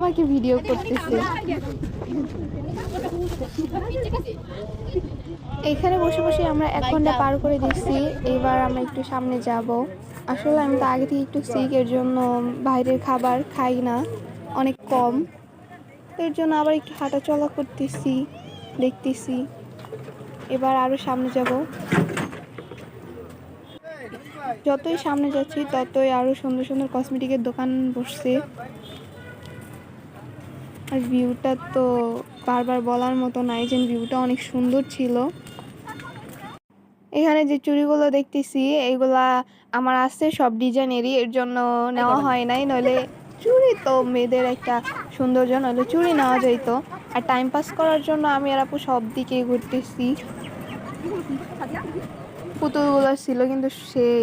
আমাকে ভিডিও করতেছে। এখানে বসে বসে আমরা 1 ঘন্টা পার করে দিচ্ছি। এবার আমরা একটু সামনে যাব। আসলে আমি তো আগে থেকে একটু সিক, এর জন্য বাইরের খাবার খাই না, অনেক কম। এর জন্য আবার একটু হাঁটা চলা করতেছি, দেখতেছি। এবার আরো সামনে যাব। যতই সামনে যাচ্ছি ততই আরো সুন্দর সুন্দর কসমেটিকের দোকান বসছে। আর ভিউটা তো বারবার বলার মতো নাই, যে ভিউটা অনেক সুন্দর ছিল। এখানে যে চুড়িগুলো দেখতেছি এইগুলা আমার আছে সব ডিজাইনেরই, এর জন্য নেওয়া হয় নাই। নইলে চুড়ি তো মেয়েদের একটা সৌন্দর্য, নইলে চুড়ি নেওয়া যাইতো। আর টাইম পাস করার জন্য আমি আর আপু সব দিকে ঘুরতেছি। পুতুলগুলো ছিল কিন্তু সেই,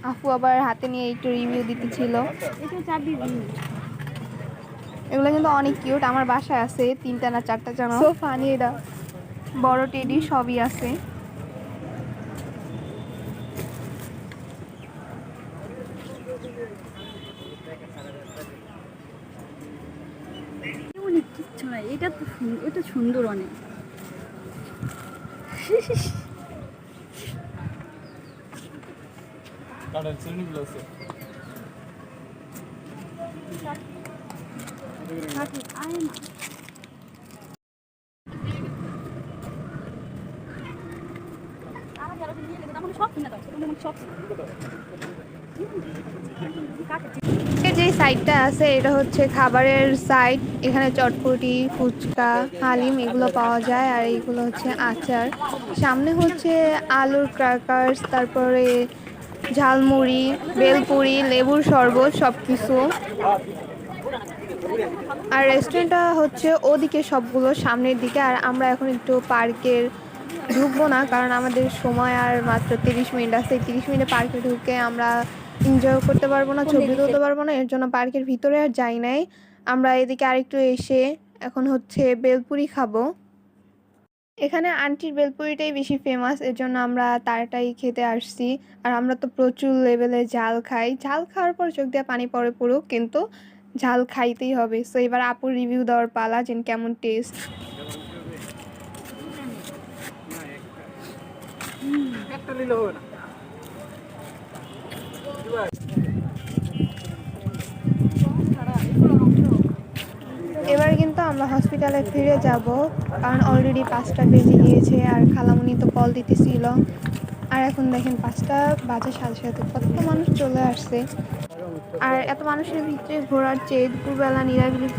আপু আবার হাতে নিয়ে একটু রিভিউ দিতেছিল। এগুলো কিন্তু অনেক কিউট। আমার বাসায় আছে 3টা না 4টা যেন। সো ফানি, এটা বড় টেডি সবই আছে। অনেক কিচ্ছু নাই, এটা তো এটা সুন্দর অনেক। যে সাইডটা আছে এটা হচ্ছে খাবারের সাইড। এখানে চটপটি, ফুচকা, হালিম এগুলো পাওয়া যায়। আর এইগুলো হচ্ছে আচার। সামনে হচ্ছে আলুর ক্র্যাকার্স, তারপরে ঝালমুড়ি, বেলপুরি, লেবুর শরবত সবকিছু। আর রেস্টুরেন্টটা হচ্ছে ওদিকে সবগুলো সামনের দিকে। আর আমরা এখন একটু পার্কের ঢুকবো না, কারণ আমাদের সময় আর মাত্র 30 মিনিট আছে। 30 মিনিটে পার্কে ঢুকে আমরা এনজয় করতে পারবো না, ছবি তুলতে পারবো না। এর জন্য পার্কের ভিতরে আর যাই নাই। আমরা এদিকে আরেকটু এসে এখন হচ্ছে বেলপুরি খাবো। এখানে আন্টির বেলপুরিটাই বেশি ফেমাস, এর জন্য আমরা তারটাই খেতে আসছি। আর আমরা তো প্রচুর লেভেলে ঝাল খাই। ঝাল খাওয়ার পর চোখ দিয়ে পানি পড়ে পড়ুক, কিন্তু ঝাল খাইতেই হবে। সো এবার আপুর রিভিউ দেওয়ার পালা, যে কেমন টেস্ট। এবার কিন্তু আমরা হসপিটালে ফিরে যাব, কারণ অলরেডি 5টা বেজে গিয়েছে। আর খালামুনি তো কল দিতেছিল। আর এখন দেখেন 5টা বাজে সাথে সাথে কত মানুষ চলে আসছে। আর এত মানুষের ভিতরে ঘোরার চেয়ে দুপুরবেলা নিরাবিলি